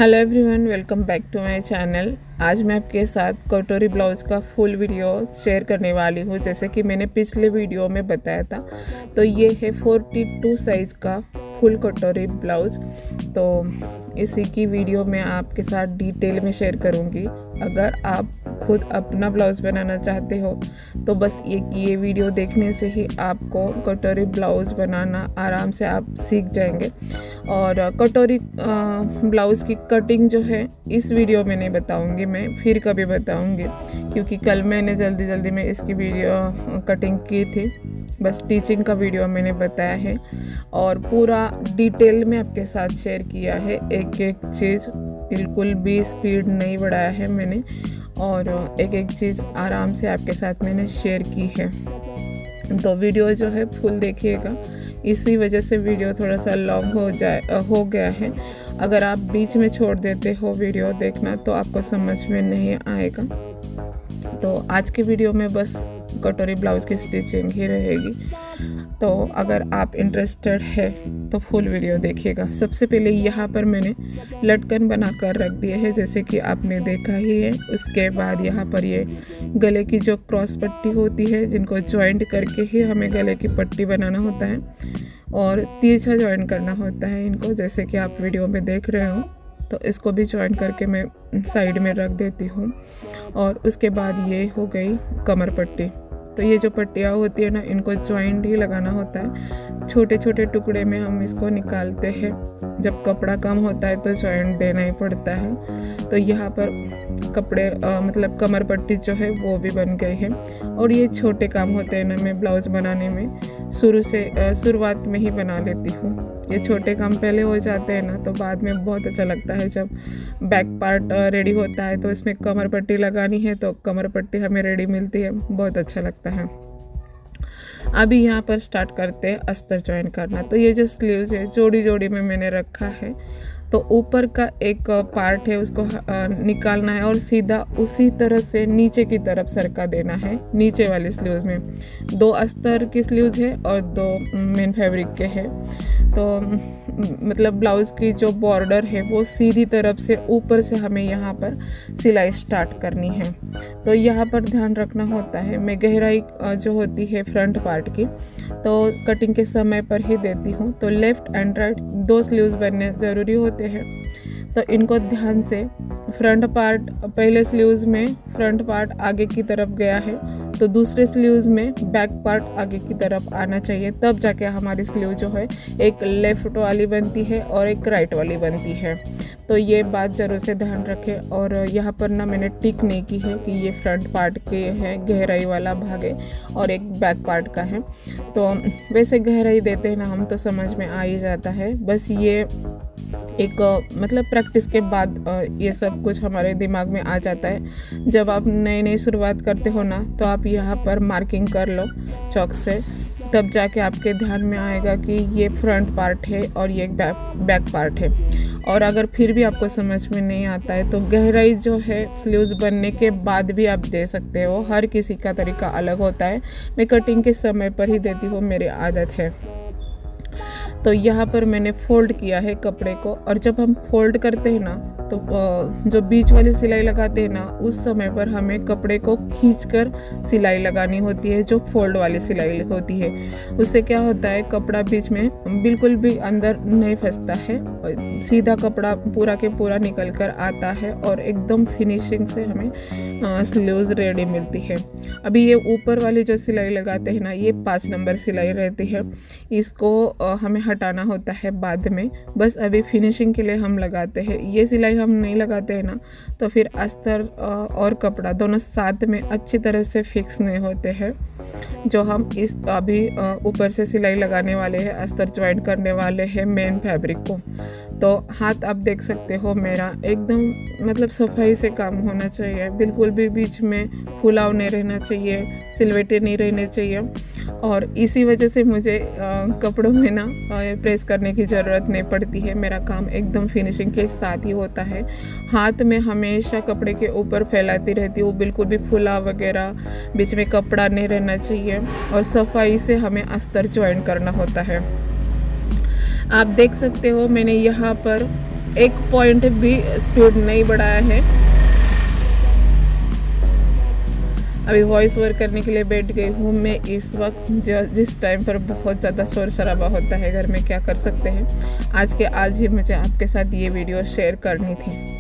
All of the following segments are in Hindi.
Hello everyone, welcome back to my channel. आज मैं आपके साथ कटोरी ब्लाउज़ का फुल वीडियो शेयर करने वाली हूँ। जैसे कि मैंने पिछले वीडियो में बताया था, तो ये है 42 साइज़ का फुल कटोरी ब्लाउज़। तो इसी की वीडियो मैं आपके साथ डिटेल में शेयर करूँगी। अगर आप खुद अपना ब्लाउज़ बनाना चाहते हो तो बस ये वीडियो देखने से ही आपको कटोरी ब्लाउज़ बनाना आराम से आप सीख जाएंगे। और कटोरी ब्लाउज़ की कटिंग जो है इस वीडियो में नहीं बताऊंगी, मैं फिर कभी बताऊंगी, क्योंकि कल मैंने जल्दी में इसकी वीडियो कटिंग की थी। बस टीचिंग का वीडियो मैंने बताया है और पूरा डिटेल में आपके साथ शेयर किया है। एक एक चीज़ बिल्कुल भी स्पीड नहीं बढ़ाया है मैंने, और एक एक चीज़ आराम से आपके साथ मैंने शेयर की है। तो वीडियो जो है फुल देखिएगा। इसी वजह से वीडियो थोड़ा सा लॉन्ग हो गया है। अगर आप बीच में छोड़ देते हो वीडियो देखना तो आपको समझ में नहीं आएगा। तो आज के वीडियो में बस कटोरी ब्लाउज़ की स्टिचिंग ही रहेगी। तो अगर आप इंटरेस्टेड है तो फुल वीडियो देखिएगा। सबसे पहले यहाँ पर मैंने लटकन बना कर रख दिए है, जैसे कि आपने देखा ही है। उसके बाद यहाँ पर ये गले की जो क्रॉस पट्टी होती है, जिनको जॉइंट करके ही हमें गले की पट्टी बनाना होता है और तिरछा जॉइंट करना होता है इनको, जैसे कि आप वीडियो में देख रहे हो। तो इसको भी जॉइंट करके मैं साइड में रख देती हूँ। और उसके बाद ये हो गई कमर पट्टी। तो ये जो पट्टियाँ होती है ना, इनको जॉइंट ही लगाना होता है। छोटे छोटे टुकड़े में हम इसको निकालते हैं। जब कपड़ा कम होता है तो जॉइंट देना ही पड़ता है। तो यहाँ पर कपड़े मतलब कमर पट्टी जो है वो भी बन गई है। और ये छोटे काम होते हैं ना, मैं ब्लाउज़ बनाने में शुरुआत में ही बना लेती हूँ। ये छोटे काम पहले हो जाते हैं ना, तो बाद में बहुत अच्छा लगता है। जब बैक पार्ट रेडी होता है तो इसमें कमर पट्टी लगानी है, तो कमर पट्टी हमें रेडी मिलती है, बहुत अच्छा लगता है। अभी यहाँ पर स्टार्ट करते हैं अस्तर ज्वाइन करना। तो ये जो स्लीव्स है जोड़ी में मैंने रखा है। तो ऊपर का एक पार्ट है उसको निकालना है और सीधा उसी तरह से नीचे की तरफ सरका देना है। नीचे वाली स्लीव्स में 2 अस्तर की स्लीव्स है और 2 मेन फैब्रिक के हैं। तो मतलब ब्लाउज़ की जो बॉर्डर है वो सीधी तरफ से ऊपर से हमें यहाँ पर सिलाई स्टार्ट करनी है। तो यहाँ पर ध्यान रखना होता है, मैं गहराई जो होती है फ्रंट पार्ट की तो कटिंग के समय पर ही देती हूँ। तो लेफ़्ट एंड राइट 2 स्लीव्स बनने ज़रूरी होते हैं। तो इनको ध्यान से फ्रंट पार्ट, पहले स्लीव्स में फ्रंट पार्ट आगे की तरफ गया है तो दूसरे स्लीव्स में बैक पार्ट आगे की तरफ आना चाहिए, तब जाके हमारी स्लीव जो है एक लेफ़्ट वाली बनती है और एक राइट वाली बनती है। तो ये बात ज़रूर से ध्यान रखें। और यहाँ पर ना मैंने टिक नहीं की है कि ये फ्रंट पार्ट के है, गहराई वाला भाग है और एक बैक पार्ट का है। तो वैसे गहराई देते हैं ना हम तो समझ में आ ही जाता है। बस ये एक मतलब प्रैक्टिस के बाद ये सब कुछ हमारे दिमाग में आ जाता है। जब आप नई शुरुआत करते हो ना, तो आप यहाँ पर मार्किंग कर लो चॉक से, तब जाके आपके ध्यान में आएगा कि ये फ्रंट पार्ट है और ये बैक पार्ट है। और अगर फिर भी आपको समझ में नहीं आता है तो गहराई जो है स्लीव्स बनने के बाद भी आप दे सकते हो। हर किसी का तरीका अलग होता है। मैं कटिंग के समय पर ही देती हूँ, मेरी आदत है। तो यहाँ पर मैंने फोल्ड किया है कपड़े को, और जब हम फोल्ड करते हैं ना तो जो बीच वाली सिलाई लगाते हैं ना, उस समय पर हमें कपड़े को खींचकर सिलाई लगानी होती है, जो फोल्ड वाली सिलाई होती है। उससे क्या होता है, कपड़ा बीच में बिल्कुल भी अंदर नहीं फंसता है, सीधा कपड़ा पूरा के पूरा निकल कर आता है और एकदम फिनिशिंग से हमें स्लीव्स रेडी मिलती है। अभी ये ऊपर वाली जो सिलाई लगाते हैं ना, ये 5 नंबर सिलाई रहती है। इसको हमें हटाना होता है बाद में। बस अभी फिनिशिंग के लिए हम लगाते हैं। ये सिलाई हम नहीं लगाते हैं ना, तो फिर अस्तर और कपड़ा दोनों साथ में अच्छी तरह से फिक्स नहीं होते हैं। जो हम इस अभी ऊपर से सिलाई लगाने वाले हैं, अस्तर ज्वाइंट करने वाले हैं मेन फैब्रिक को। तो हाथ आप देख सकते हो मेरा एकदम मतलब सफाई से काम होना चाहिए, बिल्कुल भी बीच में फुलाव नहीं रहना चाहिए, सिलवटें नहीं रहने चाहिए। और इसी वजह से मुझे कपड़ों में ना प्रेस करने की ज़रूरत नहीं पड़ती है। मेरा काम एकदम फिनिशिंग के साथ ही होता है। हाथ में हमेशा कपड़े के ऊपर फैलाती रहती हूँ, बिल्कुल भी फुला वगैरह बीच में कपड़ा नहीं रहना चाहिए। और सफाई से हमें अस्तर ज्वाइन करना होता है। आप देख सकते हो मैंने यहाँ पर एक पॉइंट भी स्पीड नहीं बढ़ाया है। अभी वॉइस ओवर करने के लिए बैठ गई हूँ मैं इस वक्त, जिस टाइम पर बहुत ज़्यादा शोर शराबा होता है घर में। क्या कर सकते हैं, आज ही मुझे आपके साथ ये वीडियो शेयर करनी थी।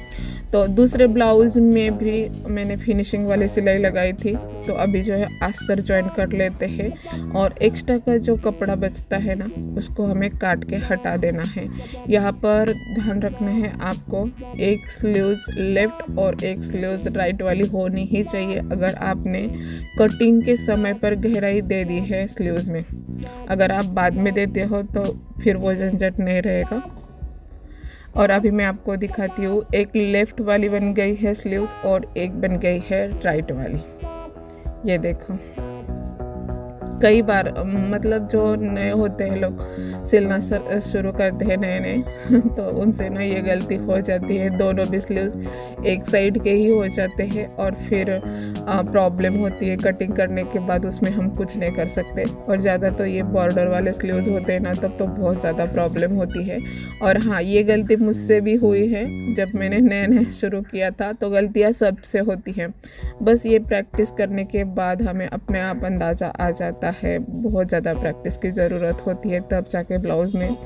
तो दूसरे ब्लाउज़ में भी मैंने फिनिशिंग वाली सिलाई लगाई थी, तो अभी जो है अस्तर ज्वाइन कर लेते हैं और एक्स्ट्रा का जो कपड़ा बचता है ना उसको हमें काट के हटा देना है। यहाँ पर ध्यान रखना है आपको, एक स्लीव्स लेफ़्ट और एक स्लीव्स राइट वाली होनी ही चाहिए। अगर आपने कटिंग के समय पर गहराई दे दी है स्लीव्स में, अगर आप बाद में देते हो तो फिर वो झंझट नहीं रहेगा। और अभी मैं आपको दिखाती हूँ, एक लेफ़्ट वाली बन गई है स्लीव्स और एक बन गई है राइट वाली। ये देखो, कई बार मतलब जो नए होते हैं लोग सिलना शुरू करते हैं नए तो उनसे ना ये गलती हो जाती है, दोनों भी स्लीव्स एक साइड के ही हो जाते हैं और फिर प्रॉब्लम होती है कटिंग करने के बाद, उसमें हम कुछ नहीं कर सकते। और ज़्यादा तो ये बॉर्डर वाले स्लीव्स होते हैं ना, तब तो बहुत ज़्यादा प्रॉब्लम होती है। और हाँ, ये गलती मुझसे भी हुई है जब मैंने नया शुरू किया था, तो गलतियाँ सबसे होती हैं। बस ये प्रैक्टिस करने के बाद हमें अपने आप अंदाज़ा आ जाता है। बहुत ज़्यादा प्रैक्टिस की ज़रूरत होती है, तब जाके ब्लाउज़ में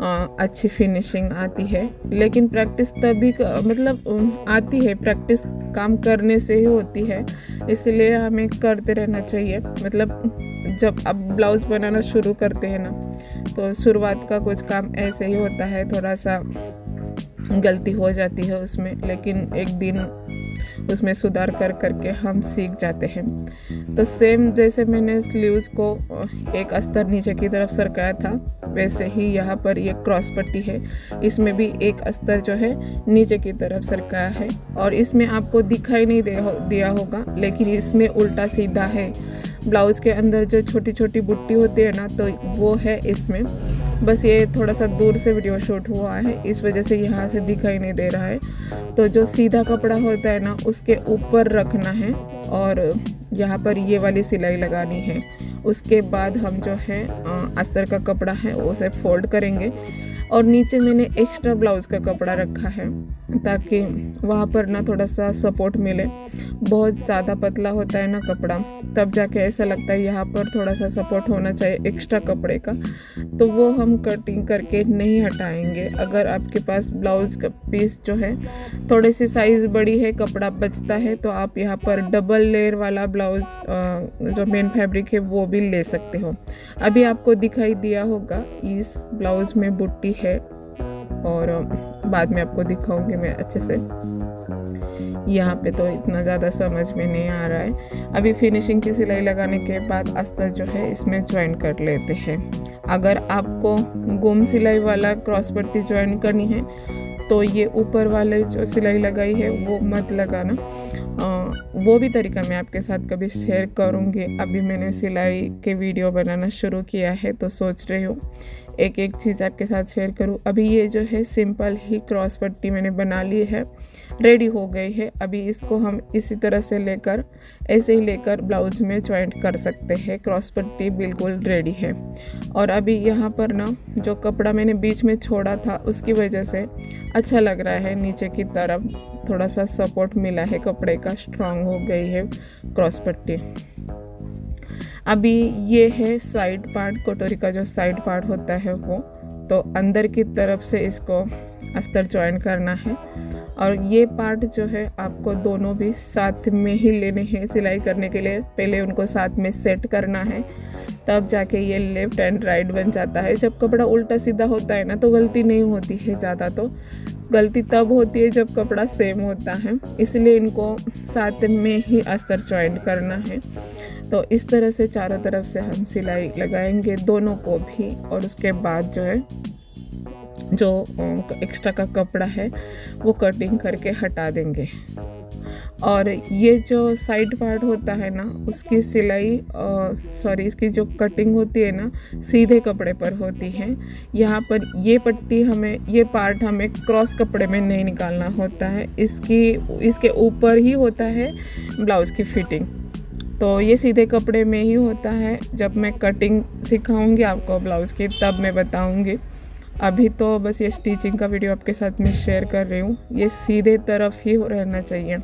अच्छी फिनिशिंग आती है। लेकिन प्रैक्टिस तभी मतलब आती है, प्रैक्टिस काम करने से ही होती है, इसलिए हमें करते रहना चाहिए। मतलब जब आप ब्लाउज़ बनाना शुरू करते हैं ना, तो शुरुआत का कुछ काम ऐसे ही होता है, थोड़ा सा गलती हो जाती है उसमें, लेकिन एक दिन उसमें सुधार करके हम सीख जाते हैं। तो सेम जैसे मैंने स्लीव्स को एक अस्तर नीचे की तरफ सरकाया था, वैसे ही यहाँ पर ये क्रॉस पट्टी है, इसमें भी एक अस्तर जो है नीचे की तरफ सरकाया है। और इसमें आपको दिखाई नहीं दिया होगा, लेकिन इसमें उल्टा सीधा है। ब्लाउज़ के अंदर जो छोटी छोटी बुट्टी होती है ना, तो वो है इसमें। बस ये थोड़ा सा दूर से वीडियो शूट हुआ है, इस वजह से यहाँ से दिखाई नहीं दे रहा है। तो जो सीधा कपड़ा होता है ना, उसके ऊपर रखना है और यहाँ पर ये वाली सिलाई लगानी है। उसके बाद हम जो है अस्तर का कपड़ा है उसे फोल्ड करेंगे और नीचे मैंने एक्स्ट्रा ब्लाउज़ का कपड़ा रखा है ताकि वहाँ पर ना थोड़ा सा सपोर्ट मिले। बहुत ज़्यादा पतला होता है ना कपड़ा, तब जाके ऐसा लगता है यहाँ पर थोड़ा सा सपोर्ट होना चाहिए एक्स्ट्रा कपड़े का, तो वो हम कटिंग करके नहीं हटाएंगे। अगर आपके पास ब्लाउज़ का पीस जो है थोड़ी सी साइज़ बड़ी है, कपड़ा बचता है, तो आप यहाँ पर डबल लेयर वाला ब्लाउज़ जो मेन फैब्रिक है वो भी ले सकते हो। अभी आपको दिखाई दिया होगा इस ब्लाउज़ में बुट्टी है और बाद में आपको दिखाऊंगी मैं अच्छे से। यहाँ पे तो इतना ज़्यादा समझ में नहीं आ रहा है। अभी फिनिशिंग की सिलाई लगाने के बाद अस्तर जो है इसमें ज्वाइन कर लेते हैं। अगर आपको गुम सिलाई वाला क्रॉस पट्टी ज्वाइन करनी है तो ये ऊपर वाले जो सिलाई लगाई है वो मत लगाना, वो भी तरीका मैं आपके साथ कभी शेयर करूँगी। अभी मैंने सिलाई के वीडियो बनाना शुरू किया है तो सोच रही हूँ एक एक चीज़ आपके साथ शेयर करूँ। अभी ये जो है सिंपल ही क्रॉस पट्टी मैंने बना ली है, रेडी हो गई है। अभी इसको हम इसी तरह से लेकर ऐसे ही लेकर ब्लाउज में ज्वाइंट कर सकते हैं। क्रॉस पट्टी बिल्कुल रेडी है। और अभी यहाँ पर ना जो कपड़ा मैंने बीच में छोड़ा था उसकी वजह से अच्छा लग रहा है, नीचे की तरफ थोड़ा सा सपोर्ट मिला है कपड़े का, स्ट्रॉन्ग हो गई है क्रॉस पट्टी। अभी ये है साइड पार्ट, कटोरी का जो साइड पार्ट होता है वो, तो अंदर की तरफ से इसको अस्तर ज्वाइन करना है। और ये पार्ट जो है आपको दोनों भी साथ में ही लेने हैं सिलाई करने के लिए। पहले उनको साथ में सेट करना है, तब जाके ये लेफ्ट एंड राइट बन जाता है। जब कपड़ा उल्टा सीधा होता है ना तो गलती नहीं होती है ज़्यादा, तो गलती तब होती है जब कपड़ा सेम होता है, इसलिए इनको साथ में ही अस्तर ज्वाइन करना है। तो इस तरह से चारों तरफ से हम सिलाई लगाएंगे दोनों को भी, और उसके बाद जो है जो एक्स्ट्रा का कपड़ा है वो कटिंग करके हटा देंगे। और ये जो साइड पार्ट होता है ना उसकी सिलाई इसकी जो कटिंग होती है ना सीधे कपड़े पर होती है। यहाँ पर ये पट्टी ये पार्ट हमें क्रॉस कपड़े में नहीं निकालना होता है, इसके ऊपर ही होता है ब्लाउज़ की फिटिंग। तो ये सीधे कपड़े में ही होता है। जब मैं कटिंग सिखाऊंगी आपको ब्लाउज़ की तब मैं बताऊंगी। अभी तो बस ये स्टिचिंग का वीडियो आपके साथ मैं शेयर कर रही हूँ, ये सीधे तरफ ही रहना चाहिए।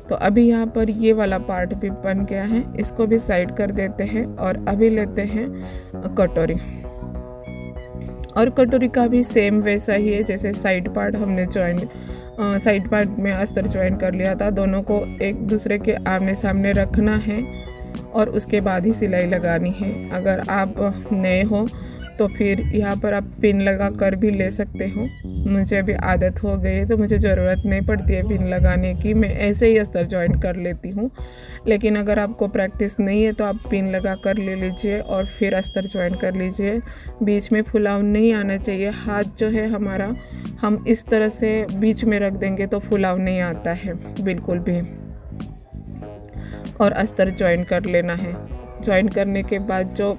तो अभी यहाँ पर ये वाला पार्ट भी बन गया है, इसको भी साइड कर देते हैं और अभी लेते हैं कटोरी। और कटोरी का भी सेम वैसा ही है जैसे साइड पार्ट हमने साइड पार्ट में अस्तर ज्वाइन कर लिया था। दोनों को एक दूसरे के आमने सामने रखना है और उसके बाद ही सिलाई लगानी है। अगर आप नए हो तो फिर यहाँ पर आप पिन लगा कर भी ले सकते हो। मुझे अभी आदत हो गई है तो मुझे ज़रूरत नहीं पड़ती है पिन लगाने की, मैं ऐसे ही अस्तर ज्वाइन कर लेती हूँ। लेकिन अगर आपको प्रैक्टिस नहीं है तो आप पिन लगा कर ले लीजिए और फिर अस्तर ज्वाइन कर लीजिए। बीच में फुलाव नहीं आना चाहिए। हाथ जो है हमारा, हम इस तरह से बीच में रख देंगे तो फुलाव नहीं आता है बिल्कुल भी। और अस्तर ज्वाइन कर लेना है। ज्वाइन करने के बाद जो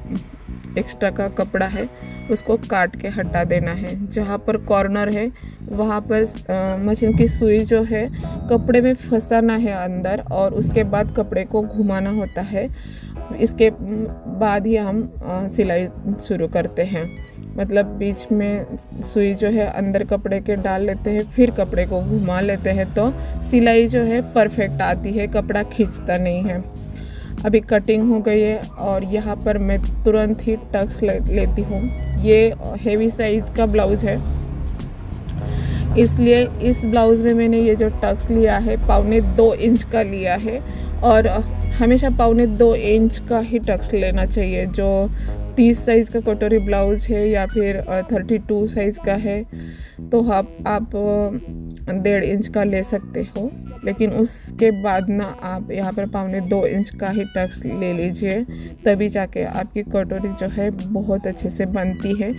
एक्स्ट्रा का कपड़ा है उसको काट के हटा देना है। जहाँ पर कॉर्नर है वहाँ पर मशीन की सुई जो है कपड़े में फंसाना है अंदर और उसके बाद कपड़े को घुमाना होता है। इसके बाद ही हम सिलाई शुरू करते हैं। मतलब बीच में सुई जो है अंदर कपड़े के डाल लेते हैं, फिर कपड़े को घुमा लेते हैं तो सिलाई जो है परफेक्ट आती है, कपड़ा खींचता नहीं है। अभी कटिंग हो गई है और यहाँ पर मैं तुरंत ही टक्स लेती हूँ। ये हेवी साइज़ का ब्लाउज़ है, इसलिए इस ब्लाउज़ में मैंने ये जो टक्स लिया है 2.25 इंच का लिया है। और हमेशा 2.25 इंच का ही टक्स लेना चाहिए। जो 30 साइज़ का कटोरी ब्लाउज़ है या फिर 32 साइज़ का है तो आप 1.5 इंच का ले सकते हो। लेकिन उसके बाद ना आप यहाँ पर 2.25 इंच का ही टक्स ले लीजिए, तभी जाके आपकी कटोरी जो है बहुत अच्छे से बनती है।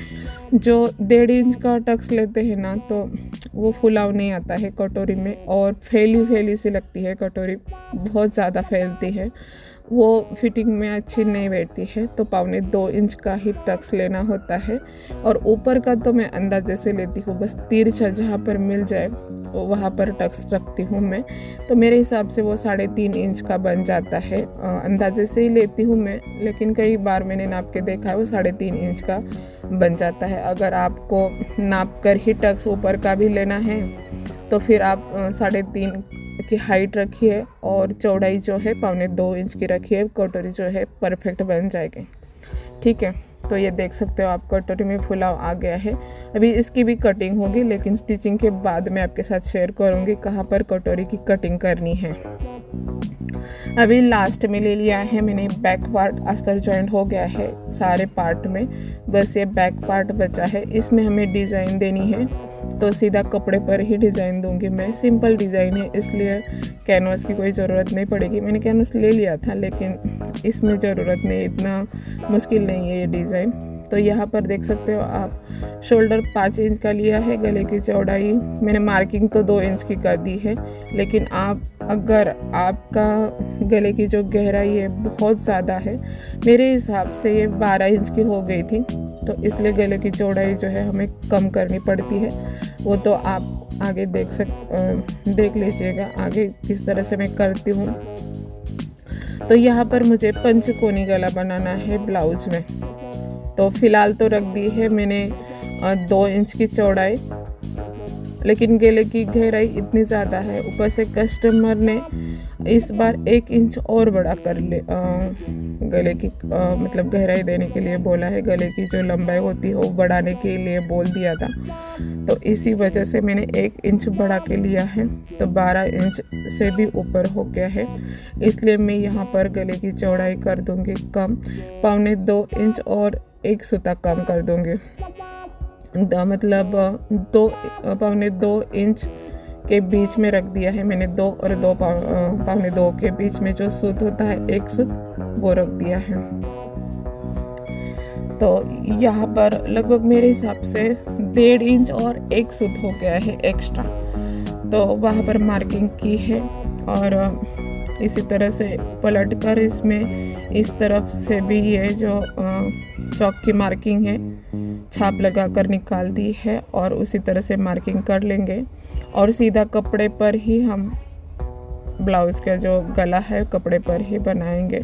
जो 1.5 इंच का टक्स लेते हैं ना तो वो फुलाव नहीं आता है कटोरी में और फैली सी लगती है कटोरी, बहुत ज़्यादा फैलती है, वो फिटिंग में अच्छी नहीं बैठती है। तो 2.25 इंच का ही टक्स लेना होता है। और ऊपर का तो मैं अंदाजे से लेती हूँ, बस तिरछा जहाँ पर मिल जाए वहाँ पर टक्स रखती हूँ मैं। तो मेरे हिसाब से वो 3.5 इंच का बन जाता है। अंदाजे से ही लेती हूँ मैं, लेकिन कई बार मैंने नाप के देखा है वो 3.5 इंच का बन जाता है। अगर आपको नाप कर ही टक्स ऊपर का भी लेना है तो फिर आप 3.5 की हाइट रखिए और चौड़ाई जो है 2.25 इंच की रखिए, कटोरी जो है परफेक्ट बन जाएगी। ठीक है, तो ये देख सकते हो आप कटोरी में फुलाव आ गया है। अभी इसकी भी कटिंग होगी, लेकिन स्टिचिंग के बाद मैं आपके साथ शेयर करूँगी कहाँ पर कटोरी की कटिंग करनी है। अभी लास्ट में ले लिया है मैंने बैक पार्ट, अस्तर जॉइंट हो गया है सारे पार्ट में, बस ये बैक पार्ट बचा है। इसमें हमें डिज़ाइन देनी है तो सीधा कपड़े पर ही डिज़ाइन दूंगी मैं। सिंपल डिज़ाइन है इसलिए कैनवास की कोई ज़रूरत नहीं पड़ेगी। मैंने कैनवास ले लिया था लेकिन इसमें ज़रूरत नहीं, इतना मुश्किल नहीं है ये डिज़ाइन। तो यहाँ पर देख सकते हो आप, शोल्डर 5 इंच का लिया है, गले की चौड़ाई मैंने मार्किंग तो 2 इंच की कर दी है। लेकिन अगर आपका गले की जो गहराई है बहुत ज़्यादा है, मेरे हिसाब से ये 12 इंच की हो गई थी, तो इसलिए गले की चौड़ाई जो है हमें कम करनी पड़ती है। वो तो आप आगे देख लीजिएगा आगे किस तरह से मैं करती हूँ। तो यहाँ पर मुझे पंचकोनी गला बनाना है ब्लाउज में। तो फ़िलहाल तो रख दी है मैंने 2 इंच की चौड़ाई, लेकिन गले की गहराई इतनी ज़्यादा है, ऊपर से कस्टमर ने इस बार 1 इंच और बड़ा कर ले गले की मतलब गहराई देने के लिए बोला है। गले की जो लंबाई होती है वो बढ़ाने के लिए बोल दिया था, तो इसी वजह से मैंने 1 इंच बढ़ा के लिया है। तो 12 इंच से भी ऊपर हो गया है, इसलिए मैं यहाँ पर गले की चौड़ाई कर दूँगी कम, 2.25 इंच और 1 सूता कम कर दूँगी। मतलब 2.25 इंच के बीच में रख दिया है मैंने 2 और 2.25 के बीच में जो सूत होता है 1 सूत वो रख दिया है। तो यहाँ पर लगभग मेरे हिसाब से 1.5 इंच और 1 सूत हो गया है एक्स्ट्रा, तो वहाँ पर मार्किंग की है। और इसी तरह से पलट कर इसमें इस तरफ से भी ये जो चौक की मार्किंग है छाप लगा कर निकाल दी है और उसी तरह से मार्किंग कर लेंगे और सीधा कपड़े पर ही हम ब्लाउज़ का जो गला है कपड़े पर ही बनाएंगे।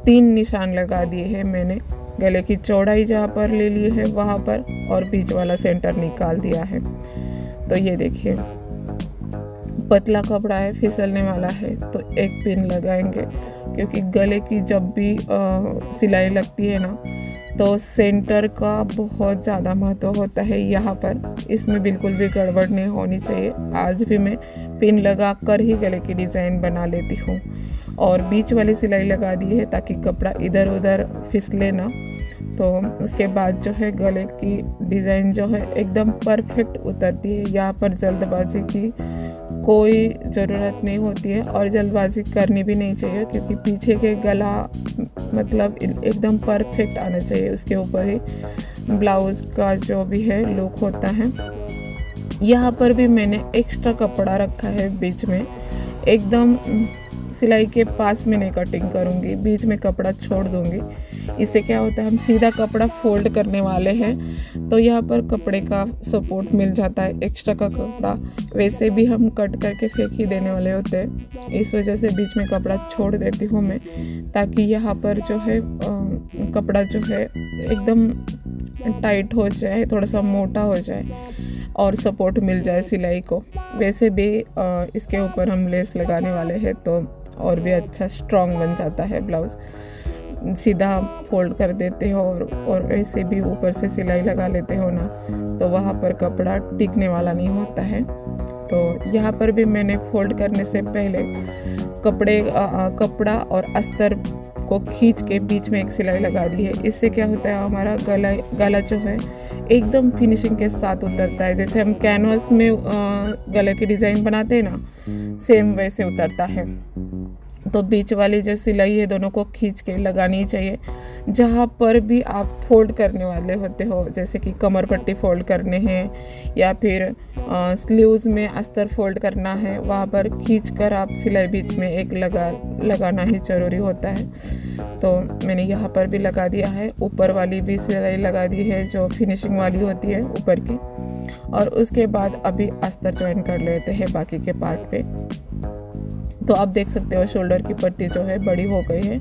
3 निशान लगा दिए हैं मैंने। गले की चौड़ाई जहाँ पर ले ली है वहाँ पर, और बीच वाला सेंटर निकाल दिया है। तो ये देखिए पतला कपड़ा है, फिसलने वाला है, तो एक पिन लगाएंगे, क्योंकि गले की जब भी सिलाई लगती है ना तो सेंटर का बहुत ज़्यादा महत्व होता है यहाँ पर। इसमें बिल्कुल भी गड़बड़ नहीं होनी चाहिए। आज भी मैं पिन लगा कर ही गले की डिज़ाइन बना लेती हूँ, और बीच वाली सिलाई लगा दी है ताकि कपड़ा इधर उधर फिसले ना। तो उसके बाद जो है गले की डिज़ाइन जो है एकदम परफेक्ट उतरती है। यहाँ पर जल्दबाजी की कोई ज़रूरत नहीं होती है, और जल्दबाजी करनी भी नहीं चाहिए, क्योंकि पीछे के गला मतलब एकदम परफेक्ट आना चाहिए। उसके ऊपर ही ब्लाउज़ का जो भी है लुक होता है। यहाँ पर भी मैंने एक्स्ट्रा कपड़ा रखा है बीच में, एकदम सिलाई के पास में नहीं कटिंग करूँगी, बीच में कपड़ा छोड़ दूँगी। इससे क्या होता है, हम सीधा कपड़ा फोल्ड करने वाले हैं तो यहाँ पर कपड़े का सपोर्ट मिल जाता है। एक्स्ट्रा का कपड़ा वैसे भी हम कट करके फेंक ही देने वाले होते हैं, इस वजह से बीच में कपड़ा छोड़ देती हूँ मैं, ताकि यहाँ पर जो है कपड़ा जो है एकदम टाइट हो जाए, थोड़ा सा मोटा हो जाए और सपोर्ट मिल जाए सिलाई को। वैसे भी इसके ऊपर हम लेस लगाने वाले हैं तो और भी अच्छा स्ट्रॉन्ग बन जाता है ब्लाउज़। सीधा फोल्ड कर देते हो और वैसे भी ऊपर से सिलाई लगा लेते हो ना, तो वहाँ पर कपड़ा टिकने वाला नहीं होता है। तो यहाँ पर भी मैंने फोल्ड करने से पहले कपड़ा और अस्तर को खींच के बीच में एक सिलाई लगा दी है। इससे क्या होता है, हमारा गला जो है एकदम फिनिशिंग के साथ उतरता है। जैसे हम कैनवास में गले की डिज़ाइन बनाते हैं ना, सेम वैसे उतरता है। तो बीच वाली जो सिलाई है दोनों को खींच के लगानी चाहिए। जहाँ पर भी आप फोल्ड करने वाले होते हो, जैसे कि कमर पट्टी फोल्ड करने हैं या फिर स्लीव्स में अस्तर फोल्ड करना है, वहाँ पर खींचकर आप सिलाई बीच में एक लगाना ही ज़रूरी होता है। तो मैंने यहाँ पर भी लगा दिया है। ऊपर वाली भी सिलाई लगा दी है जो फिनिशिंग वाली होती है ऊपर की, और उसके बाद अभी अस्तर ज्वाइन कर लेते हैं बाकी के पार्ट पे। तो आप देख सकते हो शोल्डर की पट्टी जो है बड़ी हो गई है,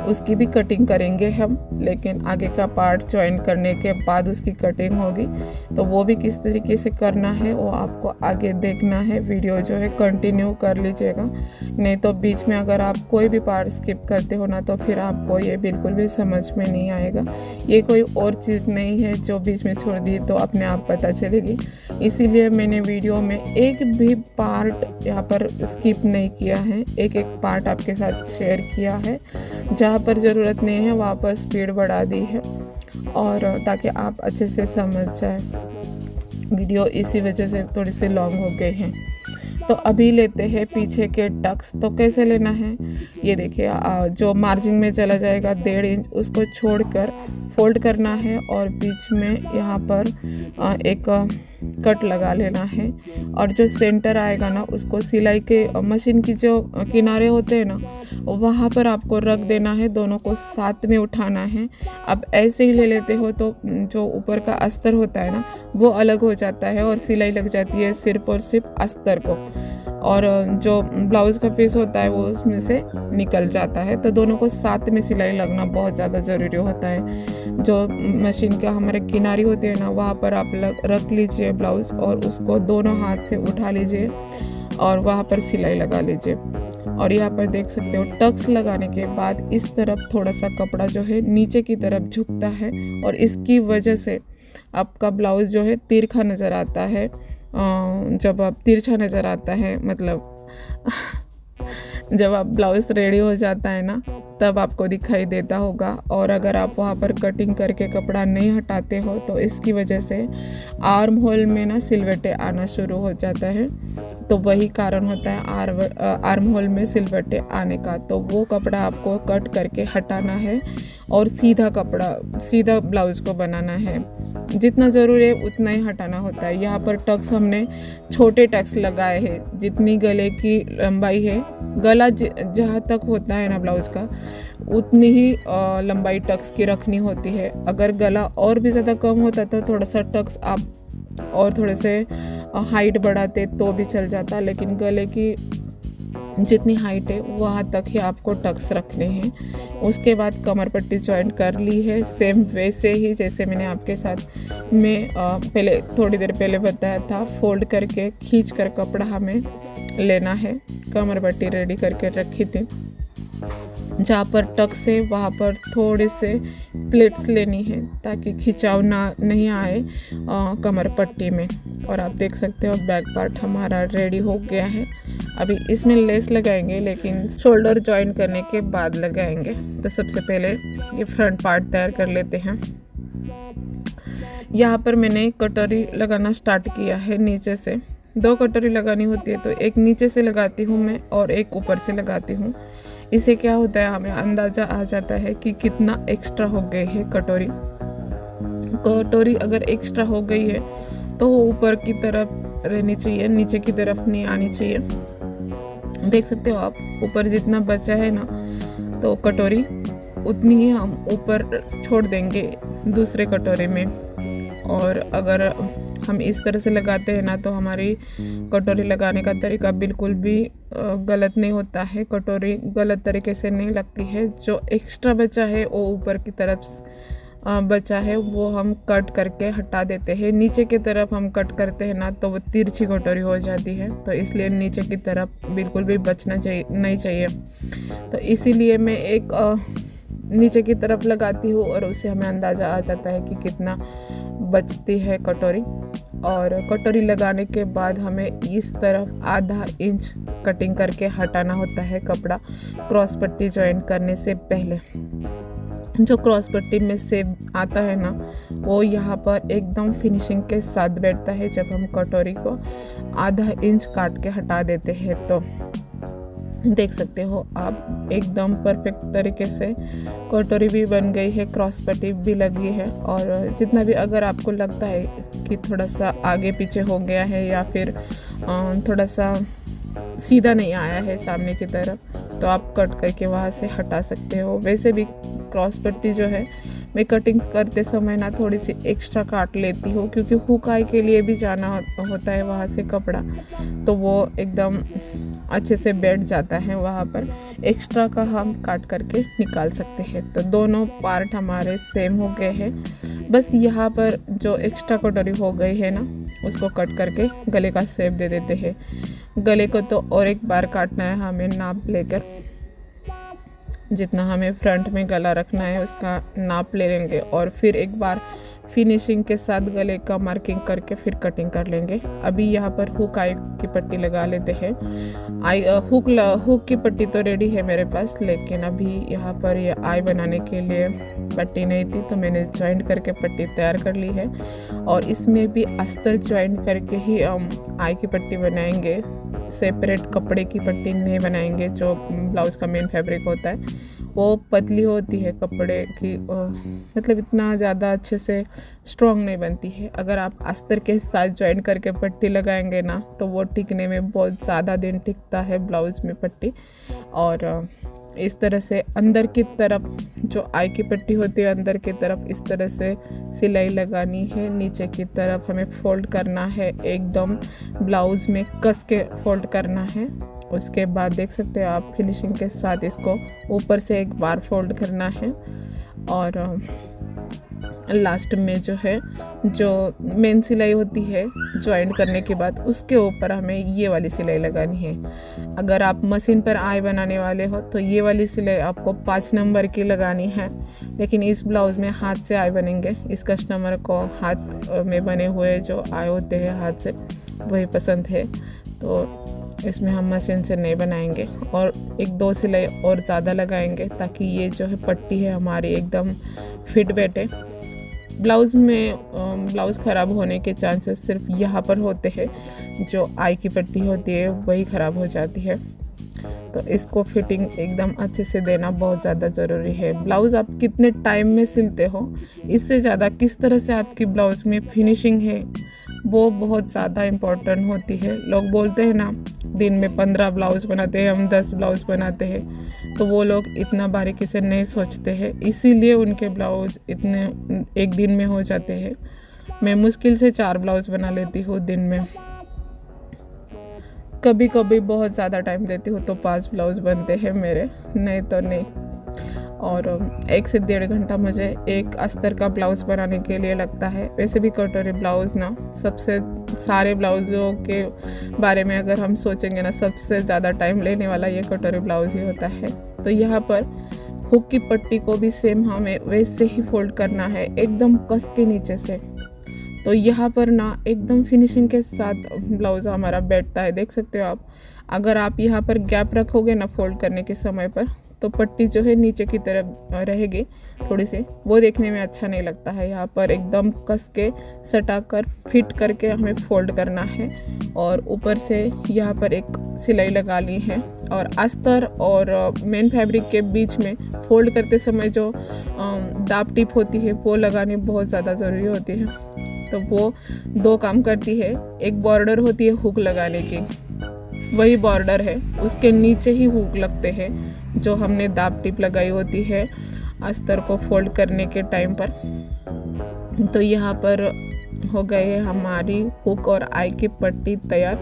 उसकी भी कटिंग करेंगे हम, लेकिन आगे का पार्ट ज्वाइन करने के बाद उसकी कटिंग होगी। तो वो भी किस तरीके से करना है वो आपको आगे देखना है। वीडियो जो है कंटिन्यू कर लीजिएगा, नहीं तो बीच में अगर आप कोई भी पार्ट स्किप करते हो ना तो फिर आपको ये बिल्कुल भी समझ में नहीं आएगा। ये कोई और चीज़ नहीं है जो बीच में छोड़ दी तो अपने आप पता चलेगी। इसीलिए मैंने वीडियो में एक भी पार्ट यहाँ पर स्किप नहीं किया है, एक एक पार्ट आपके साथ शेयर किया है। जहाँ पर ज़रूरत नहीं है वहाँ पर स्पीड बढ़ा दी है, और ताकि आप अच्छे से समझ जाए। वीडियो इसी वजह से थोड़ी सी लॉन्ग हो गई है। तो अभी लेते हैं पीछे के टक्स। तो कैसे लेना है ये देखिए, जो मार्जिन में चला जाएगा 1.5 इंच उसको छोड़कर फोल्ड करना है, और बीच में यहाँ पर एक कट लगा लेना है। और जो सेंटर आएगा ना उसको सिलाई के मशीन की जो किनारे होते हैं ना वहाँ पर आपको रख देना है, दोनों को साथ में उठाना है। अब ऐसे ही ले लेते हो तो जो ऊपर का अस्तर होता है ना वो अलग हो जाता है और सिलाई लग जाती है सिर्फ और सिर्फ अस्तर को, और जो ब्लाउज़ का पीस होता है वो उसमें से निकल जाता है। तो दोनों को साथ में सिलाई लगना बहुत ज़्यादा ज़रूरी होता है। जो मशीन का हमारे किनारी होती है ना वहाँ पर आप रख लीजिए ब्लाउज़, और उसको दोनों हाथ से उठा लीजिए और वहाँ पर सिलाई लगा लीजिए। और यहाँ पर देख सकते हो टक्स लगाने के बाद इस तरफ थोड़ा सा कपड़ा जो है नीचे की तरफ झुकता है, और इसकी वजह से आपका ब्लाउज़ जो है तिरछा नज़र आता है। जब आप तिरछा नज़र आता है मतलब जब आप ब्लाउज़ रेडी हो जाता है ना तब आपको दिखाई देता होगा। और अगर आप वहाँ पर कटिंग करके कपड़ा नहीं हटाते हो तो इसकी वजह से आर्म होल में ना सिलवटें आना शुरू हो जाता है। तो वही कारण होता है आर्म होल में सिलवटें आने का। तो वो कपड़ा आपको कट करके हटाना है और सीधा ब्लाउज़ को बनाना है। जितना ज़रूरी है उतना ही हटाना होता है। यहाँ पर टक्स हमने छोटे टक्स लगाए हैं, जितनी गले की लंबाई है, गला जहाँ तक होता है ना ब्लाउज़ का उतनी ही लंबाई टक्स की रखनी होती है। अगर गला और भी ज़्यादा कम होता तो थोड़ा सा टक्स आप और थोड़े से हाइट बढ़ाते तो भी चल जाता, लेकिन गले की जितनी हाइट है वहाँ तक ही आपको टक्स रखने हैं। उसके बाद कमर पट्टी जॉइंट कर ली है सेम वैसे ही जैसे मैंने आपके साथ में पहले थोड़ी देर पहले बताया था। फोल्ड करके खींच कर कपड़ा हमें लेना है। कमर पट्टी रेडी करके रखी थी, जहाँ पर टक्स है वहाँ पर थोड़े से प्लेट्स लेनी है ताकि खिंचाव नहीं आए कमर पट्टी में। और आप देख सकते हो बैक पार्ट हमारा रेडी हो गया है। अभी इसमें लेस लगाएंगे लेकिन शोल्डर जॉइन करने के बाद लगाएंगे। तो सबसे पहले ये फ्रंट पार्ट तैयार कर लेते हैं। यहाँ पर मैंने कटोरी लगाना स्टार्ट किया है नीचे से। 2 कटोरी लगानी होती है तो एक नीचे से लगाती हूँ मैं और एक ऊपर से लगाती हूँ। इससे क्या होता है हमें अंदाज़ा आ जाता है कि कितना एक्स्ट्रा हो गई है कटोरी। कटोरी अगर एक्स्ट्रा हो गई है तो वो ऊपर की तरफ रहनी चाहिए, नीचे की तरफ नहीं आनी चाहिए। देख सकते हो आप ऊपर जितना बचा है ना, तो कटोरी उतनी ही हम ऊपर छोड़ देंगे दूसरे कटोरे में। और अगर हम इस तरह से लगाते हैं ना तो हमारी कटोरी लगाने का तरीका बिल्कुल भी गलत नहीं होता है। कटोरी गलत तरीके से नहीं लगती है। जो एक्स्ट्रा बचा है वो ऊपर की तरफ बचा है वो हम कट करके हटा देते हैं। नीचे की तरफ हम कट करते हैं ना तो वो तिरछी कटोरी हो जाती है, तो इसलिए नीचे की तरफ बिल्कुल भी बचना नहीं चाहिए। तो इसीलिए मैं एक नीचे की तरफ लगाती हूँ और उससे हमें अंदाज़ा आ जाता है कि कितना बचती है कटोरी। और कटोरी लगाने के बाद हमें इस तरफ आधा इंच कटिंग करके हटाना होता है कपड़ा क्रॉस पट्टी जॉइन करने से पहले। जो क्रॉस पट्टी में सेब आता है ना वो यहाँ पर एकदम फिनिशिंग के साथ बैठता है जब हम कटोरी को आधा इंच काट के हटा देते हैं। तो देख सकते हो आप एकदम परफेक्ट तरीके से कटोरी भी बन गई है, क्रॉस पट्टी भी लगी है। और जितना भी अगर आपको लगता है कि थोड़ा सा आगे पीछे हो गया है या फिर थोड़ा सा सीधा नहीं आया है सामने की तरफ, तो आप कट करके वहाँ से हटा सकते हो। वैसे भी क्रॉस पट्टी जो है मैं कटिंग करते समय ना थोड़ी सी एक्स्ट्रा काट लेती हूँ, क्योंकि हुकाई के लिए भी जाना होता है वहाँ से कपड़ा, तो वो एकदम अच्छे से बैठ जाता है वहाँ पर। एक्स्ट्रा का हम काट करके निकाल सकते हैं। तो दोनों पार्ट हमारे सेम हो गए हैं। बस यहाँ पर जो एक्स्ट्रा कटोरी हो गई है ना उसको कट करके गले का शेप दे देते हैं। गले को तो और एक बार काटना है हमें नाप लेकर। जितना हमें फ्रंट में गला रखना है उसका नाप ले लेंगे और फिर एक बार फिनिशिंग के साथ गले का मार्किंग करके फिर कटिंग कर लेंगे। अभी यहाँ पर हुक आई की पट्टी लगा लेते हैं। हुक की पट्टी तो रेडी है मेरे पास, लेकिन अभी यहाँ पर ये आई बनाने के लिए पट्टी नहीं थी तो मैंने जॉइंट करके पट्टी तैयार कर ली है। और इसमें भी अस्तर जॉइंट करके ही आई की पट्टी बनाएंगे, सेपरेट कपड़े की पट्टी नहीं बनाएंगे। जो ब्लाउज़ का मेन फैब्रिक होता है वो पतली होती है कपड़े की, मतलब इतना ज़्यादा अच्छे से स्ट्रॉन्ग नहीं बनती है। अगर आप अस्तर के साथ जॉइन करके पट्टी लगाएंगे ना तो वो टिकने में बहुत ज़्यादा दिन टिकता है ब्लाउज़ में पट्टी। और इस तरह से अंदर की तरफ जो आई की पट्टी होती है अंदर की तरफ इस तरह से सिलाई लगानी है। नीचे की तरफ हमें फोल्ड करना है, एकदम ब्लाउज़ में कस के फोल्ड करना है। उसके बाद देख सकते हो आप फिनिशिंग के साथ इसको ऊपर से एक बार फोल्ड करना है। और लास्ट में जो है जो मेन सिलाई होती है जॉइंट करने के बाद उसके ऊपर हमें ये वाली सिलाई लगानी है। अगर आप मशीन पर आई बनाने वाले हो तो ये वाली सिलाई आपको 5 नंबर की लगानी है, लेकिन इस ब्लाउज़ में हाथ से आई बनेंगे। इस कस्टमर को हाथ में बने हुए जो आई होते हैं हाथ से वही पसंद है, तो इसमें हम मशीन से नहीं बनाएंगे। और 1-2 सिलाई और ज़्यादा लगाएंगे ताकि ये जो है पट्टी है हमारी एकदम फिट बैठे। ब्लाउज़ में ब्लाउज़ ख़राब होने के चांसेस सिर्फ यहाँ पर होते हैं, जो आई की पट्टी होती है वही ख़राब हो जाती है। तो इसको फिटिंग एकदम अच्छे से देना बहुत ज़्यादा ज़रूरी है। ब्लाउज़ आप कितने टाइम में सिलते हो इससे ज़्यादा किस तरह से आपकी ब्लाउज़ में फिनिशिंग है वो बहुत ज़्यादा इम्पोर्टेंट होती है। लोग बोलते हैं ना दिन में 15 ब्लाउज़ बनाते हैं, हम 10 ब्लाउज़ बनाते हैं, तो वो लोग इतना बारीकी से नहीं सोचते हैं, इसीलिए उनके ब्लाउज़ इतने एक दिन में हो जाते हैं। मैं मुश्किल से 4 ब्लाउज़ बना लेती हूँ दिन में। कभी कभी बहुत ज़्यादा टाइम देती हूँ तो 5 ब्लाउज़ बनते हैं मेरे, नहीं तो नहीं। और 1 से 1.5 घंटा मुझे एक अस्तर का ब्लाउज़ बनाने के लिए लगता है। वैसे भी कटोरी ब्लाउज़ ना सबसे सारे ब्लाउज़ों के बारे में अगर हम सोचेंगे ना, सबसे ज़्यादा टाइम लेने वाला ये कटोरी ब्लाउज़ ही होता है। तो यहाँ पर हुक की पट्टी को भी सेम हमें वैसे ही फोल्ड करना है, एकदम कस के नीचे से। तो यहाँ पर ना एकदम फिनिशिंग के साथ ब्लाउज़ हमारा बैठता है, देख सकते हो आप। अगर आप यहाँ पर गैप रखोगे ना फोल्ड करने के समय पर, तो पट्टी जो है नीचे की तरफ रहेगी थोड़ी सी, वो देखने में अच्छा नहीं लगता है। यहाँ पर एकदम कस के सटा कर फिट करके हमें फोल्ड करना है। और ऊपर से यहाँ पर एक सिलाई लगा ली है। और अस्तर और मेन फैब्रिक के बीच में फोल्ड करते समय जो दाब टिप होती है वो लगानी बहुत ज़्यादा ज़रूरी होती है। तो वो 2 काम करती है। एक बॉर्डर होती है हुक लगाने की, वही बॉर्डर है, उसके नीचे ही हुक लगते हैं जो हमने दाब टिप लगाई होती है अस्तर को फोल्ड करने के टाइम पर। तो यहाँ पर हो गए हमारी हुक और आई की पट्टी तैयार।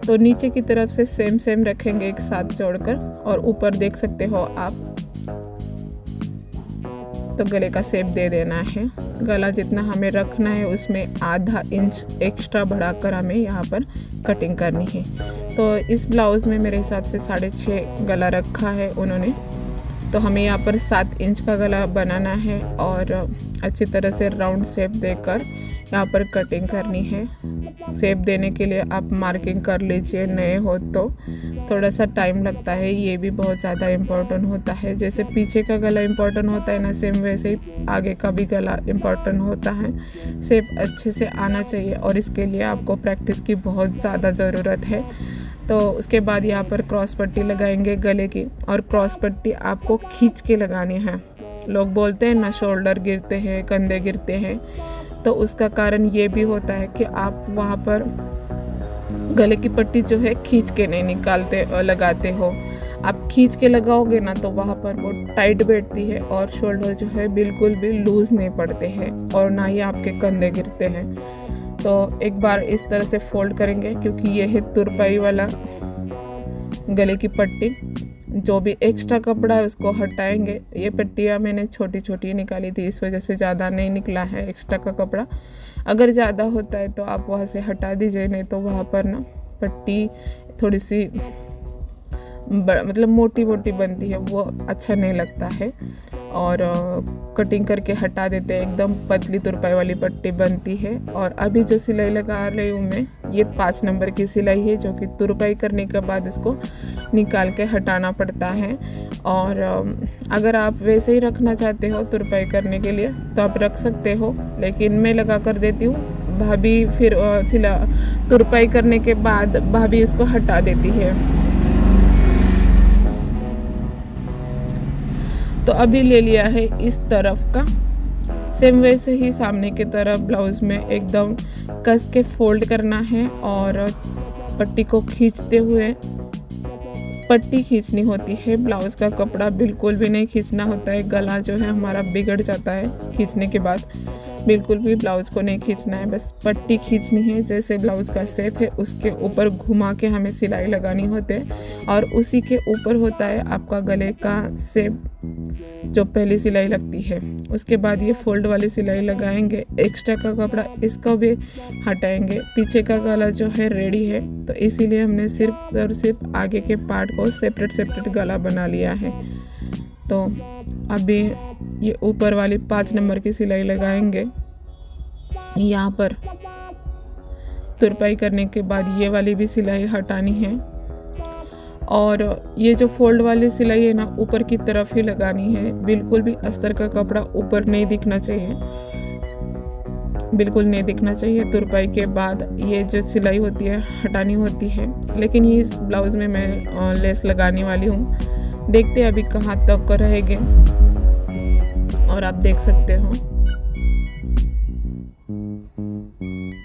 तो नीचे की तरफ से सेम रखेंगे एक साथ जोड़कर, और ऊपर देख सकते हो आप। तो गले का शेप दे देना है। गला जितना हमें रखना है उसमें आधा इंच एक्स्ट्रा बढ़ाकर हमें यहाँ पर कटिंग करनी है। तो इस ब्लाउज़ में मेरे हिसाब से 6.5 गला रखा है उन्होंने। तो हमें यहाँ पर 7 इंच का गला बनाना है और अच्छी तरह से राउंड शेप देकर यहाँ पर कटिंग करनी है। शेप देने के लिए आप मार्किंग कर लीजिए, नए हो तो थोड़ा सा टाइम लगता है, ये भी बहुत ज़्यादा इम्पोर्टेंट होता है। जैसे पीछे का गला इम्पोर्टेंट होता है ना, सेम वैसे ही आगे का भी गला इम्पोर्टेंट होता है। शेप अच्छे से आना चाहिए और इसके लिए आपको प्रैक्टिस की बहुत ज़्यादा ज़रूरत है। तो उसके बाद यहाँ पर क्रॉस पट्टी लगाएंगे गले की, और क्रॉस पट्टी आपको खींच के लगानी है। लोग बोलते हैं ना शोल्डर गिरते हैं, कंधे गिरते हैं, तो उसका कारण ये भी होता है कि आप वहाँ पर गले की पट्टी जो है खींच के नहीं निकालते और लगाते हो। आप खींच के लगाओगे ना तो वहाँ पर वो टाइट बैठती है और शोल्डर जो है बिल्कुल भी लूज़ नहीं पड़ते हैं और ना ही आपके कंधे गिरते हैं। तो एक बार इस तरह से फोल्ड करेंगे, क्योंकि ये है तुरपाई वाला गले की पट्टी। जो भी एक्स्ट्रा कपड़ा है उसको हटाएंगे। ये पट्टियाँ मैंने छोटी छोटी निकाली थी, इस वजह से ज़्यादा नहीं निकला है एक्स्ट्रा का कपड़ा। अगर ज़्यादा होता है तो आप वहाँ से हटा दीजिए, नहीं तो वहाँ पर ना पट्टी थोड़ी सी मतलब मोटी मोटी बनती है, वो अच्छा नहीं लगता है। और कटिंग करके हटा देते हैं, एकदम पतली तुरपाई वाली पट्टी बनती है। और अभी जो सिलाई लगा रही हूँ मैं, ये 5 नंबर की सिलाई है, जो कि तुरपाई करने के बाद इसको निकाल के हटाना पड़ता है। और अगर आप वैसे ही रखना चाहते हो तुरपाई करने के लिए तो आप रख सकते हो, लेकिन मैं लगा कर देती हूँ। भाभी फिर तुरपाई करने के बाद भाभी इसको हटा देती है। तो अभी ले लिया है इस तरफ का, सेम वैसे ही सामने की तरफ ब्लाउज़ में एकदम कस के फोल्ड करना है और पट्टी को खींचते हुए पट्टी खींचनी होती है। ब्लाउज़ का कपड़ा बिल्कुल भी नहीं खींचना होता है, गला जो है हमारा बिगड़ जाता है खींचने के बाद। बिल्कुल भी ब्लाउज़ को नहीं खींचना है, बस पट्टी खींचनी है। जैसे ब्लाउज़ का शेप है उसके ऊपर घुमा के हमें सिलाई लगानी होती है, और उसी के ऊपर होता है आपका गले का शेप जो पहली सिलाई लगती है। उसके बाद ये फोल्ड वाली सिलाई लगाएंगे, एक्स्ट्रा का कपड़ा इसका भी हटाएंगे। पीछे का गला जो है रेडी है, तो इसीलिए हमने सिर्फ और सिर्फ आगे के पार्ट को सेपरेट गला बना लिया है। तो अभी ये ऊपर वाली 5 नंबर की सिलाई लगाएंगे। यहाँ पर तुरपाई करने के बाद ये वाली भी सिलाई हटानी है, और ये जो फोल्ड वाली सिलाई है ना, ऊपर की तरफ ही लगानी है। बिल्कुल भी अस्तर का कपड़ा ऊपर नहीं दिखना चाहिए, बिल्कुल नहीं दिखना चाहिए। तुरपाई के बाद ये जो सिलाई होती है हटानी होती है। लेकिन ये इस ब्लाउज़ में मैं लेस लगाने वाली हूँ, देखते हैं अभी कहाँ तक रहेंगे। और आप देख सकते हो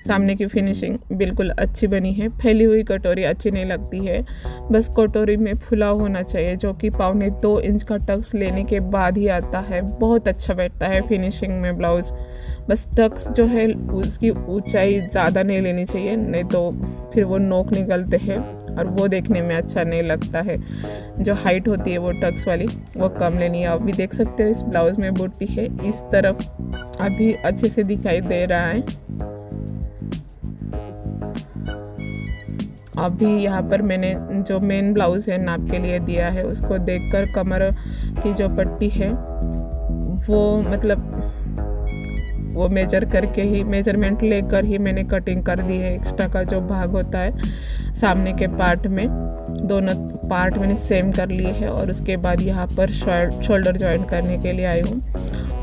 सामने की फिनिशिंग बिल्कुल अच्छी बनी है। फैली हुई कटोरी अच्छी नहीं लगती है, बस कटोरी में फुला होना चाहिए, जो कि 1.25 इंच का टक्स लेने के बाद ही आता है। बहुत अच्छा बैठता है फिनिशिंग में ब्लाउज़। बस टक्स जो है उसकी ऊंचाई ज़्यादा नहीं लेनी चाहिए, नहीं तो फिर वो नोक निकलते हैं। और वो देखने में अच्छा नहीं लगता है। जो हाइट होती है वो टक्स वाली वो कम लेनी है। अभी देख सकते हो इस ब्लाउज़ में बूटी है, इस तरफ अभी अच्छे से दिखाई दे रहा है। अभी यहाँ पर मैंने जो मेन ब्लाउज़ है नाप के लिए दिया है, उसको देखकर कमर की जो पट्टी है वो मतलब वो मेजर करके ही मेजरमेंट लेकर ही मैंने कटिंग कर दी है। एक्स्ट्रा का जो भाग होता है सामने के पार्ट में, दोनों पार्ट मैंने सेम कर लिए है। और उसके बाद यहाँ पर शोल्डर जॉइंट करने के लिए आई हूँ।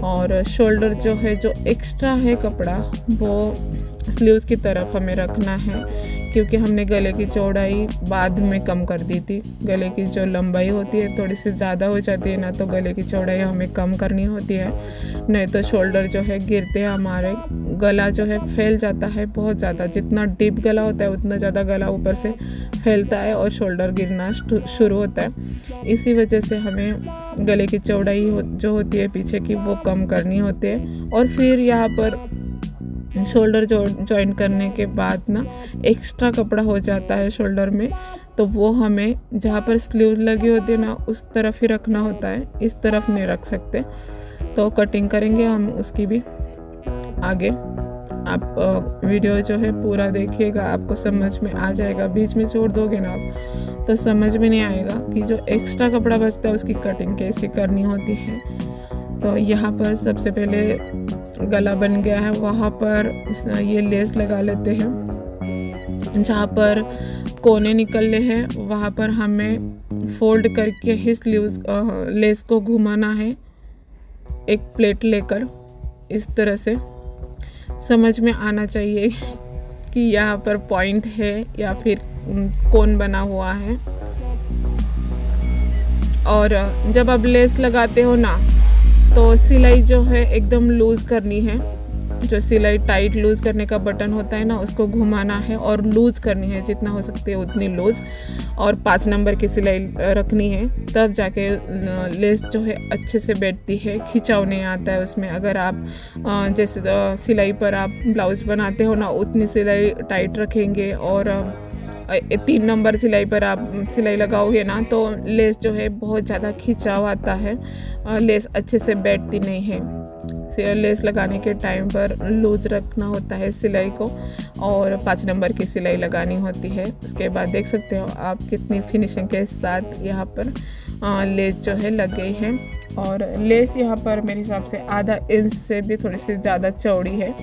और शोल्डर जो है, जो एक्स्ट्रा है कपड़ा, वो स्लीव्स की तरफ हमें रखना है, क्योंकि हमने गले की चौड़ाई बाद में कम कर दी थी। गले की जो लंबाई होती है थोड़ी सी ज़्यादा हो जाती है ना, तो गले की चौड़ाई हमें कम करनी होती है, नहीं तो शोल्डर जो है गिरते हैं हमारे, गला जो है फैल जाता है बहुत ज़्यादा। जितना डीप गला होता है उतना ज़्यादा गला ऊपर से फैलता है और शोल्डर गिरना शुरू होता है। इसी वजह से हमें गले की चौड़ाई जो होती है पीछे की वो कम करनी होती है। और फिर यहाँ पर शोल्डर जॉइन करने के बाद ना एक्स्ट्रा कपड़ा हो जाता है शोल्डर में, तो वो हमें जहाँ पर स्लीव्स लगी होती है ना उस तरफ ही रखना होता है, इस तरफ नहीं रख सकते। तो कटिंग करेंगे हम उसकी भी आगे। आप वीडियो जो है पूरा देखिएगा, आपको समझ में आ जाएगा। बीच में छोड़ दोगे ना आप तो समझ में नहीं आएगा कि जो एक्स्ट्रा कपड़ा बचता है उसकी कटिंग कैसे करनी होती है। तो यहाँ पर सबसे पहले गला बन गया है, वहाँ पर ये लेस लगा लेते हैं। जहाँ पर कोने निकलने हैं वहाँ पर हमें फोल्ड करके ही स्लीव्स लेस को घुमाना है, एक प्लेट लेकर। इस तरह से समझ में आना चाहिए कि यहाँ पर पॉइंट है या फिर कोन बना हुआ है। और जब आप लेस लगाते हो ना तो सिलाई जो है एकदम लूज़ करनी है। जो सिलाई टाइट लूज़ करने का बटन होता है ना उसको घुमाना है और लूज़ करनी है, जितना हो सकती है उतनी लूज़। और 5 नंबर की सिलाई रखनी है, तब जाके लेस जो है अच्छे से बैठती है, खिंचाव नहीं आता है उसमें। अगर आप जैसे सिलाई पर आप ब्लाउज़ बनाते हो ना उतनी सिलाई टाइट रखेंगे और 3 नंबर सिलाई पर आप सिलाई लगाओगे ना तो लेस जो है बहुत ज़्यादा खिंचाव आता है, लेस अच्छे से बैठती नहीं है। लेस लगाने के टाइम पर लूज़ रखना होता है सिलाई को और 5 नंबर की सिलाई लगानी होती है। उसके बाद देख सकते हो आप कितनी फिनिशिंग के साथ यहाँ पर लेस जो है लग गई है। और लेस यहाँ पर मेरे हिसाब से आधा इंच से भी थोड़ी सी ज़्यादा चौड़ी है।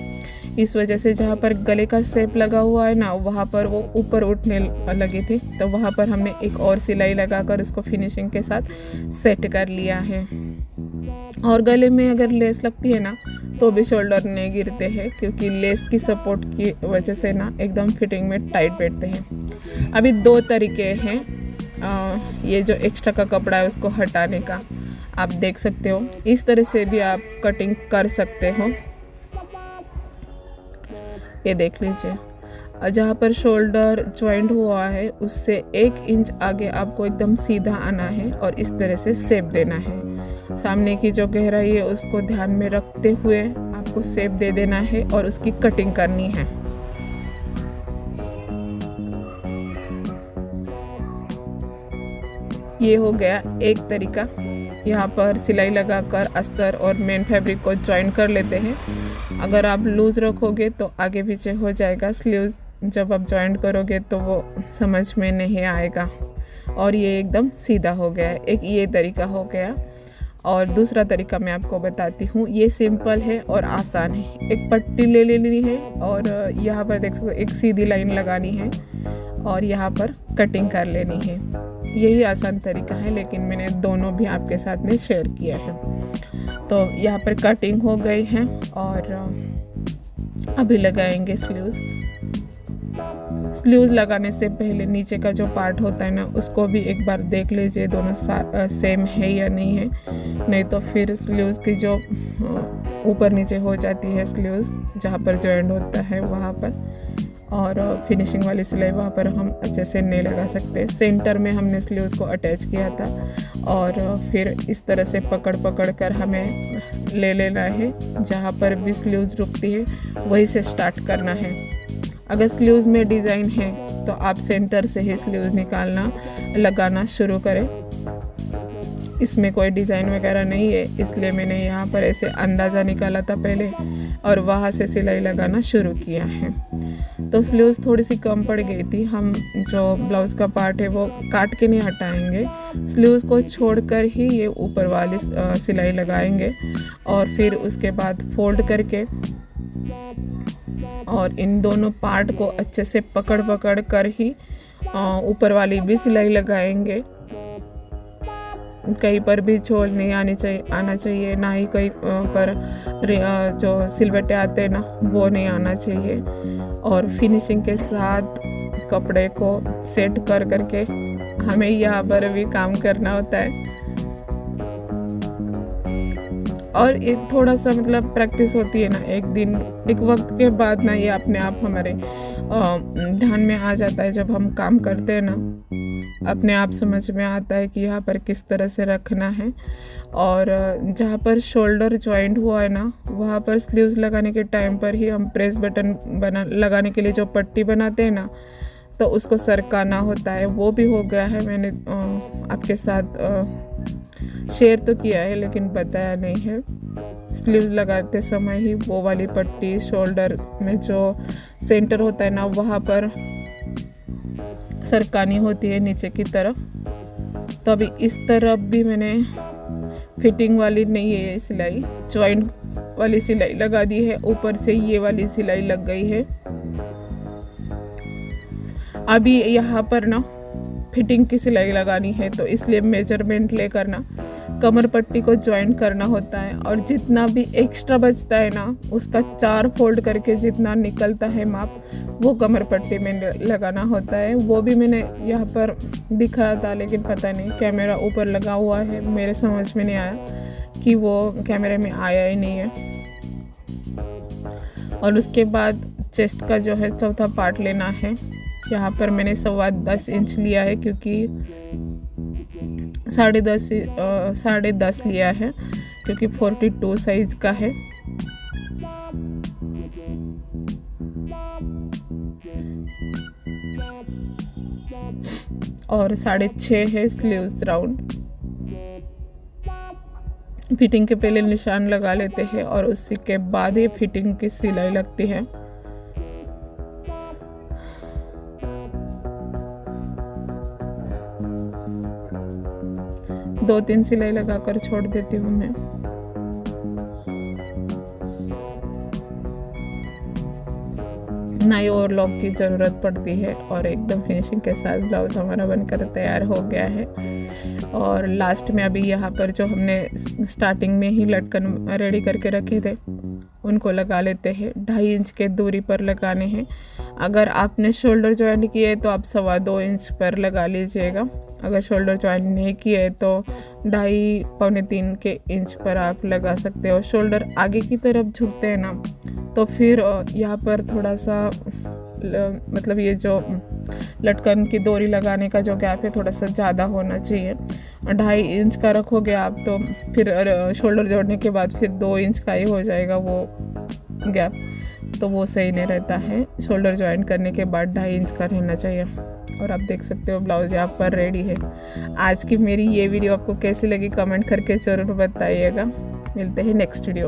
इस वजह से जहाँ पर गले का शेप लगा हुआ है ना वहाँ पर वो ऊपर उठने लगी थी, तो वहाँ पर हमने एक और सिलाई लगाकर उसको फिनिशिंग के साथ सेट कर लिया है। और गले में अगर लेस लगती है ना तो भी शोल्डर नहीं गिरते हैं, क्योंकि लेस की सपोर्ट की वजह से ना एकदम फिटिंग में टाइट बैठते हैं। अभी 2 तरीके हैं ये जो एक्स्ट्रा का कपड़ा है उसको हटाने का। आप देख सकते हो इस तरह से भी आप कटिंग कर सकते हो। ये देख लीजिए, जहाँ पर शोल्डर जॉइंट हुआ है उससे 1 इंच आगे आपको एकदम सीधा आना है और इस तरह से शेप देना है। सामने की जो गहराई है उसको ध्यान में रखते हुए आपको शेप दे देना है और उसकी कटिंग करनी है। ये हो गया एक तरीका। यहाँ पर सिलाई लगाकर अस्तर और मेन फैब्रिक को जॉइन कर लेते हैं। अगर आप लूज़ रखोगे तो आगे पीछे हो जाएगा, स्लीव्स जब आप जॉइंट करोगे तो वो समझ में नहीं आएगा। और ये एकदम सीधा हो गया, एक ये तरीका हो गया। और दूसरा तरीका मैं आपको बताती हूँ, ये सिंपल है और आसान है। एक पट्टी ले लेनी है और यहाँ पर देख सकते हो एक सीधी लाइन लगानी है और यहाँ पर कटिंग कर लेनी है। यही आसान तरीका है, लेकिन मैंने दोनों भी आपके साथ में शेयर किया है। तो यहाँ पर कटिंग हो गई है और अभी लगाएंगे स्लीव्स। स्लीव्स लगाने से पहले नीचे का जो पार्ट होता है ना उसको भी एक बार देख लीजिए दोनों सेम है या नहीं है, नहीं तो फिर स्लीव्स की जो ऊपर नीचे हो जाती है स्लीव्स जहाँ पर जॉइंट होता है वहाँ पर, और फिनिशिंग वाली सिलाई वहाँ पर हम अच्छे से नहीं लगा सकते। सेंटर में हमने स्लीव्स को अटैच किया था और फिर इस तरह से पकड़ कर हमें ले लेना है। जहाँ पर भी स्लीव्स रुकती है वहीं से स्टार्ट करना है। अगर स्लीव्स में डिज़ाइन है तो आप सेंटर से ही स्लीव्स लगाना शुरू करें। इसमें कोई डिज़ाइन वगैरह नहीं है, इसलिए मैंने यहाँ पर ऐसे अंदाज़ा निकाला था पहले और वहाँ से सिलाई लगाना शुरू किया है। तो स्लीव्स थोड़ी सी कम पड़ गई थी। हम जो ब्लाउज़ का पार्ट है वो काट के नहीं हटाएंगे, स्लीव्स को छोड़कर ही ये ऊपर वाली सिलाई लगाएंगे और फिर उसके बाद फोल्ड करके और इन दोनों पार्ट को अच्छे से पकड़ कर ही ऊपर वाली भी सिलाई लगाएंगे। कहीं पर भी झोल नहीं आना चाहिए, ना ही कहीं पर जो सिलवटे आते हैं ना वो नहीं आना चाहिए। और फिनिशिंग के साथ कपड़े को सेट करके हमें यहाँ पर भी काम करना होता है। और ये थोड़ा सा मतलब प्रैक्टिस होती है ना, एक वक्त के बाद ना ये अपने आप हमारे ध्यान में आ जाता है। जब हम काम करते हैं ना, अपने आप समझ में आता है कि यहाँ पर किस तरह से रखना है। और जहाँ पर शोल्डर जॉइंट हुआ है ना, वहाँ पर स्लीव्स लगाने के टाइम पर ही हम प्रेस बटन लगाने के लिए जो पट्टी बनाते हैं ना, तो उसको सरकाना होता है। वो भी हो गया है, मैंने आपके साथ शेयर तो किया है लेकिन बताया नहीं है। स्लीव्स लगाते समय ही वो वाली पट्टी शोल्डर में जो सेंटर होता है ना, वहाँ पर सरकानी होती है नीचे की तरफ। तो अभी इस तरफ भी मैंने फिटिंग वाली नहीं है ये सिलाई, जॉइंट वाली सिलाई लगा दी है। ऊपर से ये वाली सिलाई लग गई है। अभी यहाँ पर ना फिटिंग की सिलाई लगानी है, तो इसलिए मेजरमेंट लेकर ना कमर पट्टी को ज्वाइंट करना होता है। और जितना भी एक्स्ट्रा बचता है ना, उसका 4 फोल्ड करके जितना निकलता है माप, वो कमर पट्टी में लगाना होता है। वो भी मैंने यहाँ पर दिखाया था, लेकिन पता नहीं कैमरा ऊपर लगा हुआ है, मेरे समझ में नहीं आया कि वो कैमरे में आया ही नहीं है। और उसके बाद चेस्ट का जो है चौथा पार्ट लेना है। यहाँ पर मैंने 10.25 इंच लिया है, क्योंकि 10.5 लिया है, क्योंकि 42 साइज का है। और 6.5 है स्लीव्स राउंड। फिटिंग के पहले निशान लगा लेते हैं और उसी के बाद ये फिटिंग की सिलाई लगती है। दो 3 सिलाई लगाकर छोड़ देती हूँ मैं। नई ओवरलॉक की ज़रूरत पड़ती है। और एकदम फिनिशिंग के साथ ब्लाउज हमारा बनकर तैयार हो गया है। और लास्ट में अभी यहाँ पर जो हमने स्टार्टिंग में ही लटकन रेडी करके रखे थे, उनको लगा लेते हैं। 2.5 इंच के दूरी पर लगाने हैं। अगर आपने शोल्डर जॉइंट किए है तो आप 2.25 इंच पर लगा लीजिएगा। अगर शोल्डर जॉइंट नहीं किए है तो 2.5 पौने 3 के इंच पर आप लगा सकते हो। शोल्डर आगे की तरफ झुकते हैं ना, तो फिर यहाँ पर थोड़ा सा मतलब ये जो लटकन की डोरी लगाने का जो गैप है थोड़ा सा ज़्यादा होना चाहिए। 2.5 इंच का रखोगे आप तो फिर शोल्डर जोड़ने के बाद फिर 2 इंच का ही हो जाएगा वो गैप, तो वो सही नहीं रहता है। शोल्डर जॉइंट करने के बाद 2.5 इंच का रहना चाहिए। और आप देख सकते हो ब्लाउज यहाँ पर रेडी है। आज की मेरी ये वीडियो आपको कैसी लगी कमेंट करके ज़रूर बताइएगा। मिलते हैं नेक्स्ट वीडियो।